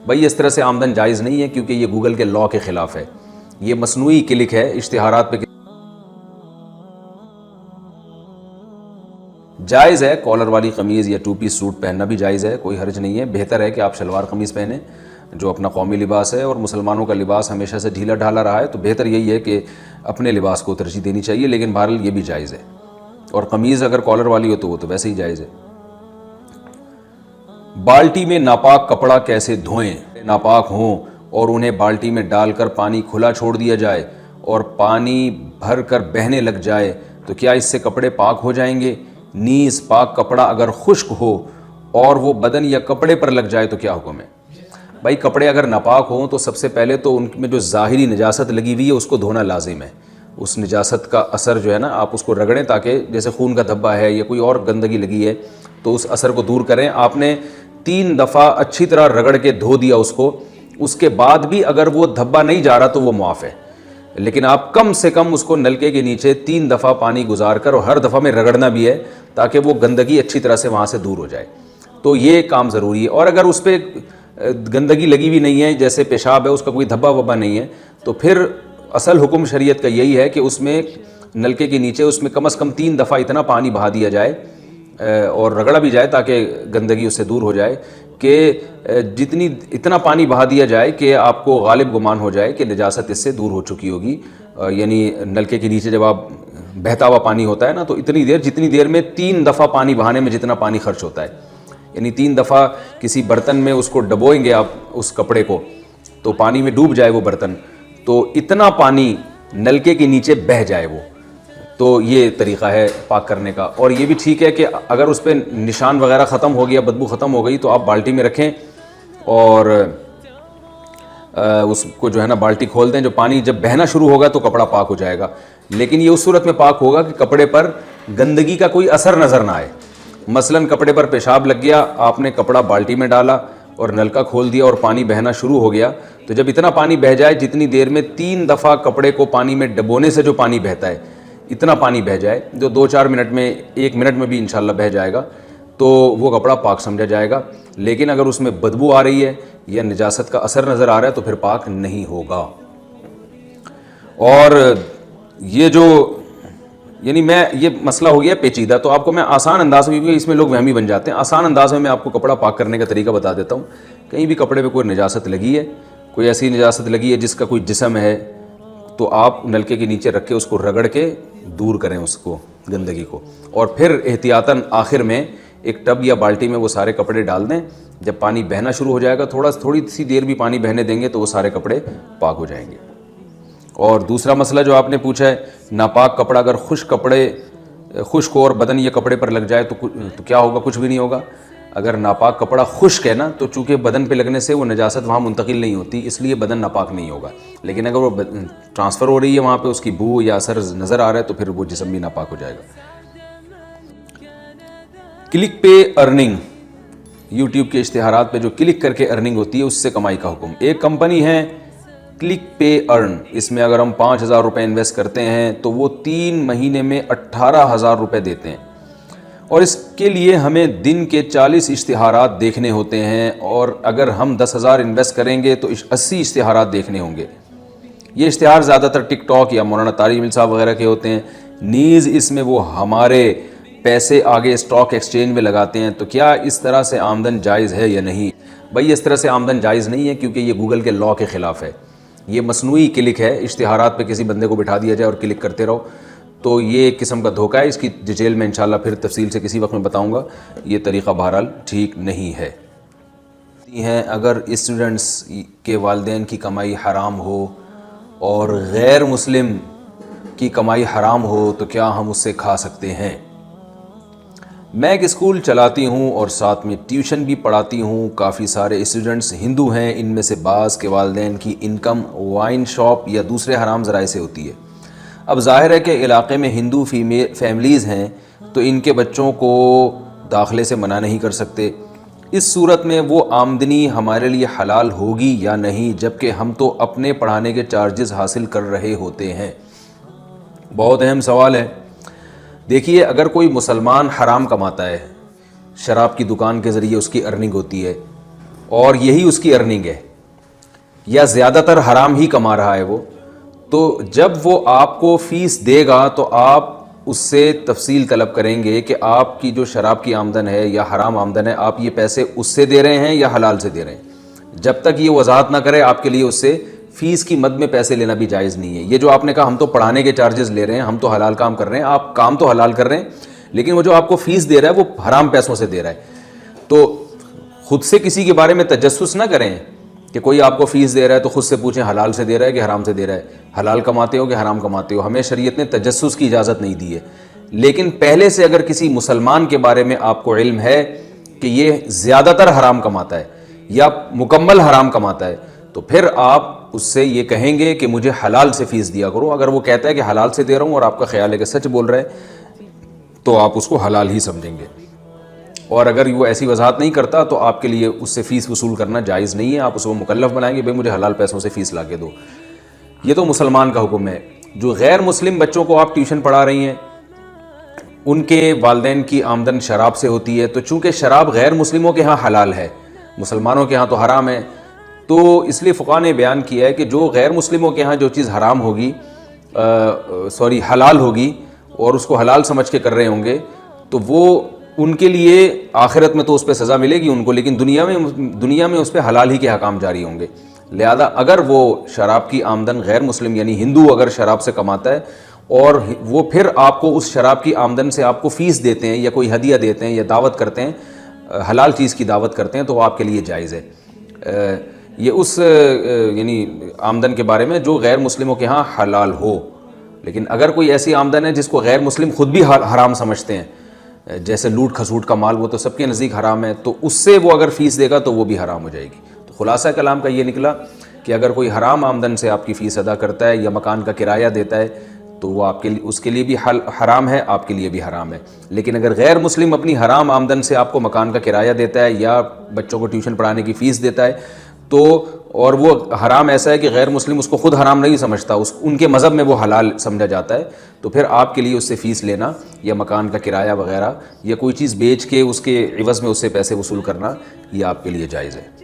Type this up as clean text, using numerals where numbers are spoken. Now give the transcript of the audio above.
بھائی اس طرح سے آمدن جائز نہیں ہے کیونکہ یہ گوگل کے لا کے خلاف ہے. یہ مصنوعی کلک ہے اشتہارات پہ. جائز ہے کالر والی قمیض یا 2 پیس سوٹ پہننا بھی جائز ہے, کوئی حرج نہیں ہے. بہتر ہے کہ آپ شلوار قمیض پہنیں جو اپنا قومی لباس ہے, اور مسلمانوں کا لباس ہمیشہ سے ڈھیلا ڈھالا رہا ہے, تو بہتر یہی ہے کہ اپنے لباس کو ترجیح دینی چاہیے. لیکن بہرحال یہ بھی جائز ہے, اور قمیض اگر کالر والی ہو تو وہ تو ویسے ہی جائز ہے. بالٹی میں ناپاک کپڑا کیسے دھوئیں؟ ناپاک ہوں اور انہیں بالٹی میں ڈال کر پانی کھلا چھوڑ دیا جائے اور پانی بھر کر بہنے لگ جائے تو کیا اس سے کپڑے پاک ہو جائیں گے؟ نیز پاک کپڑا اگر خشک ہو اور وہ بدن یا کپڑے پر لگ جائے تو کیا حکم ہے؟ بھائی کپڑے اگر ناپاک ہوں تو سب سے پہلے تو ان میں جو ظاہری نجاست لگی ہوئی ہے اس کو دھونا لازم ہے. اس نجاست کا اثر جو ہے نا, آپ اس کو رگڑیں تاکہ جیسے خون کا دھبا ہے یا کوئی اور گندگی لگی ہے تو اس اثر کو دور کریں. آپ نے 3 دفعہ اچھی طرح رگڑ کے دھو دیا اس کو, اس کے بعد بھی اگر وہ دھبا نہیں جا رہا تو وہ معاف ہے. لیکن آپ کم سے کم اس کو نلکے کے نیچے 3 دفعہ پانی گزار کر, اور ہر دفعہ میں رگڑنا بھی ہے تاکہ وہ گندگی اچھی طرح سے وہاں سے دور ہو جائے. تو یہ کام ضروری ہے. اور اگر اس پہ گندگی لگی ہوئی نہیں ہے, جیسے پیشاب ہے, اس کا کوئی دھبا وبا نہیں ہے, تو پھر اصل حکم شریعت کا یہی ہے کہ اس میں نلکے کے نیچے اس میں کم از کم 3 دفعہ اتنا پانی بہا دیا جائے اور رگڑا بھی جائے تاکہ گندگی اس سے دور ہو جائے, کہ اتنا پانی بہا دیا جائے کہ آپ کو غالب گمان ہو جائے کہ نجاست اس سے دور ہو چکی ہوگی. یعنی نلکے کے نیچے جب آپ بہتا ہوا پانی ہوتا ہے نا, تو جتنی دیر میں 3 دفعہ پانی بہانے میں جتنا پانی خرچ ہوتا ہے, یعنی 3 دفعہ کسی برتن میں اس کو ڈبوئیں گے آپ اس کپڑے کو تو پانی میں ڈوب جائے وہ برتن, تو اتنا پانی نلکے کے نیچے بہہ جائے وہ. تو یہ طریقہ ہے پاک کرنے کا. اور یہ بھی ٹھیک ہے کہ اگر اس پہ نشان وغیرہ ختم ہو گیا, بدبو ختم ہو گئی, تو آپ بالٹی میں رکھیں اور اس کو جو ہے نا بالٹی کھول دیں. جو پانی جب بہنا شروع ہوگا تو کپڑا پاک ہو جائے گا. لیکن یہ اس صورت میں پاک ہوگا کہ کپڑے پر گندگی کا کوئی اثر نظر نہ آئے. مثلاً کپڑے پر پیشاب لگ گیا, آپ نے کپڑا بالٹی میں ڈالا اور نلکا کھول دیا اور پانی بہنا شروع ہو گیا, تو جب اتنا پانی بہہ جائے جتنی دیر میں 3 دفعہ کپڑے کو پانی میں ڈبونے سے جو پانی بہتا ہے, اتنا پانی بہہ جائے, جو 2-4 منٹ میں 1 منٹ میں بھی انشاءاللہ بہہ جائے گا, تو وہ کپڑا پاک سمجھا جائے گا. لیکن اگر اس میں بدبو آ رہی ہے یا نجاست کا اثر نظر آ رہا ہے تو پھر پاک نہیں ہوگا. اور یہ جو یعنی یہ مسئلہ ہو گیا پیچیدہ, تو آپ کو میں آسان انداز میں, کیونکہ اس میں لوگ وہمی بن جاتے ہیں, آسان انداز میں آپ کو کپڑا پاک کرنے کا طریقہ بتا دیتا ہوں. کہیں بھی کپڑے پہ کوئی نجاست لگی ہے, کوئی ایسی نجاست لگی ہے جس کا کوئی جسم ہے, تو آپ نلکے کے نیچے رکھ کے اس کو رگڑ کے دور کریں اس کو, گندگی کو, اور پھر احتیاطاً آخر میں ایک ٹب یا بالٹی میں وہ سارے کپڑے ڈال دیں. جب پانی بہنا شروع ہو جائے گا, تھوڑی سی دیر بھی پانی بہنے دیں گے تو وہ سارے کپڑے پاک ہو جائیں گے. اور دوسرا مسئلہ جو آپ نے پوچھا ہے, ناپاک کپڑا اگر خشک ہو اور بدن یا کپڑے پر لگ جائے تو کیا ہوگا؟ کچھ بھی نہیں ہوگا. اگر ناپاک کپڑا خشک ہے نا, تو چونکہ بدن پہ لگنے سے وہ نجاست وہاں منتقل نہیں ہوتی, اس لیے بدن ناپاک نہیں ہوگا. لیکن اگر وہ ٹرانسفر ہو رہی ہے وہاں پہ, اس کی بو یا اثر نظر آ رہا ہے, تو پھر وہ جسم بھی ناپاک ہو جائے گا. کلک پہ ارننگ, یوٹیوب کے اشتہارات پہ جو کلک کر کے ارننگ ہوتی ہے اس سے کمائی کا حکم. ایک کمپنی ہے کلک پے ارن, اس میں اگر ہم 5,000 روپے انویسٹ کرتے ہیں تو وہ 3 مہینے میں 18,000 روپے دیتے ہیں, اور اس کے لیے ہمیں دن کے 40 اشتہارات دیکھنے ہوتے ہیں, اور اگر ہم 10,000 انویسٹ کریں گے تو 80 اشتہارات دیکھنے ہوں گے. یہ اشتہار زیادہ تر ٹک ٹاک یا مولانا طارق جمیل صاحب وغیرہ کے ہوتے ہیں. نیز اس میں وہ ہمارے پیسے آگے اسٹاک ایکسچینج میں لگاتے ہیں. تو کیا اس طرح سے آمدن جائز ہے یا نہیں؟ بھائی اس طرح سے آمدن جائز نہیں ہے کیونکہ یہ گوگل کے لا کے خلاف ہے. یہ مصنوعی کلک ہے, اشتہارات پہ کسی بندے کو بٹھا دیا جائے اور کلک کرتے رہو, تو یہ ایک قسم کا دھوکہ ہے. اس کی ڈیٹیل میں انشاءاللہ پھر تفصیل سے کسی وقت میں بتاؤں گا. یہ طریقہ بہرحال ٹھیک نہیں ہے. اگر اسٹوڈنٹس کے والدین کی کمائی حرام ہو اور غیر مسلم کی کمائی حرام ہو تو کیا ہم اس سے کھا سکتے ہیں؟ میں ایک اسکول چلاتی ہوں اور ساتھ میں ٹیوشن بھی پڑھاتی ہوں. کافی سارے اسٹوڈنٹس ہندو ہیں, ان میں سے بعض کے والدین کی انکم وائن شاپ یا دوسرے حرام ذرائع سے ہوتی ہے. اب ظاہر ہے کہ علاقے میں ہندو فیملیز ہیں تو ان کے بچوں کو داخلے سے منع نہیں کر سکتے. اس صورت میں وہ آمدنی ہمارے لیے حلال ہوگی یا نہیں, جبکہ ہم تو اپنے پڑھانے کے چارجز حاصل کر رہے ہوتے ہیں؟ بہت اہم سوال ہے. دیکھیے, اگر کوئی مسلمان حرام کماتا ہے, شراب کی دکان کے ذریعے اس کی ارننگ ہوتی ہے, اور یہی اس کی ارننگ ہے یا زیادہ تر حرام ہی کما رہا ہے وہ، تو جب وہ آپ کو فیس دے گا تو آپ اس سے تفصیل طلب کریں گے کہ آپ کی جو شراب کی آمدن ہے یا حرام آمدن ہے، آپ یہ پیسے اس سے دے رہے ہیں یا حلال سے دے رہے ہیں۔ جب تک یہ وضاحت نہ کرے آپ کے لیے اس سے فیس کی مد میں پیسے لینا بھی جائز نہیں ہے۔ یہ جو آپ نے کہا ہم تو پڑھانے کے چارجز لے رہے ہیں، ہم تو حلال کام کر رہے ہیں، آپ کام تو حلال کر رہے ہیں، لیکن وہ جو آپ کو فیس دے رہا ہے وہ حرام پیسوں سے دے رہا ہے۔ تو خود سے کسی کے بارے میں تجسس نہ کریں کہ کوئی آپ کو فیس دے رہا ہے تو خود سے پوچھیں حلال سے دے رہا ہے کہ حرام سے دے رہا ہے، حلال کماتے ہو کہ حرام کماتے ہو۔ ہمیں شریعت نے تجسس کی اجازت نہیں دی ہے، لیکن پہلے سے اگر کسی مسلمان کے بارے میں آپ کو علم ہے کہ یہ زیادہ تر حرام کماتا ہے یا مکمل حرام کماتا ہے، تو پھر آپ اس سے یہ کہیں گے کہ مجھے حلال سے فیس دیا کرو۔ اگر وہ کہتا ہے کہ حلال سے دے رہا ہوں اور آپ کا خیال ہے کہ سچ بول رہا ہے، تو آپ اس کو حلال ہی سمجھیں گے۔ اور اگر وہ ایسی وضاحت نہیں کرتا تو آپ کے لیے اس سے فیس وصول کرنا جائز نہیں ہے، آپ اس کو مکلف بنائیں گے بھائی مجھے حلال پیسوں سے فیس لا کے دو۔ یہ تو مسلمان کا حکم ہے۔ جو غیر مسلم بچوں کو آپ ٹیوشن پڑھا رہی ہیں، ان کے والدین کی آمدن شراب سے ہوتی ہے، تو چونکہ شراب غیر مسلموں کے ہاں حلال ہے، مسلمانوں کے ہاں تو حرام ہے، تو اس لیے فقہاء نے بیان کیا ہے کہ جو غیر مسلموں کے ہاں جو چیز حرام ہوگی حلال ہوگی اور اس کو حلال سمجھ کے کر رہے ہوں گے، تو وہ ان کے لیے آخرت میں تو اس پہ سزا ملے گی ان کو، لیکن دنیا میں اس پہ حلال ہی کے حکام جاری ہوں گے۔ لہذا اگر وہ شراب کی آمدن غیر مسلم یعنی ہندو اگر شراب سے کماتا ہے اور وہ پھر آپ کو اس شراب کی آمدن سے آپ کو فیس دیتے ہیں یا کوئی ہدیہ دیتے ہیں یا دعوت کرتے ہیں، حلال چیز کی دعوت کرتے ہیں، تو وہ آپ کے لیے جائز ہے۔ یہ اس یعنی آمدن کے بارے میں جو غیر مسلموں کے ہاں حلال ہو۔ لیکن اگر کوئی ایسی آمدن ہے جس کو غیر مسلم خود بھی حرام سمجھتے ہیں، جیسے لوٹ کھسوٹ کا مال، وہ تو سب کے نزدیک حرام ہے، تو اس سے وہ اگر فیس دے گا تو وہ بھی حرام ہو جائے گی۔ تو خلاصہ کلام کا یہ نکلا کہ اگر کوئی حرام آمدن سے آپ کی فیس ادا کرتا ہے یا مکان کا کرایہ دیتا ہے تو وہ آپ کے لیے اس کے لیے بھی حرام ہے، آپ کے لیے بھی حرام ہے۔ لیکن اگر غیر مسلم اپنی حرام آمدن سے آپ کو مکان کا کرایہ دیتا ہے یا بچوں کو ٹیوشن پڑھانے کی فیس دیتا ہے تو اور وہ حرام ایسا ہے کہ غیر مسلم اس کو خود حرام نہیں سمجھتا، ان کے مذہب میں وہ حلال سمجھا جاتا ہے، تو پھر آپ کے لیے اس سے فیس لینا یا مکان کا کرایہ وغیرہ یا کوئی چیز بیچ کے اس کے عوض میں اس سے پیسے وصول کرنا یہ آپ کے لیے جائز ہے۔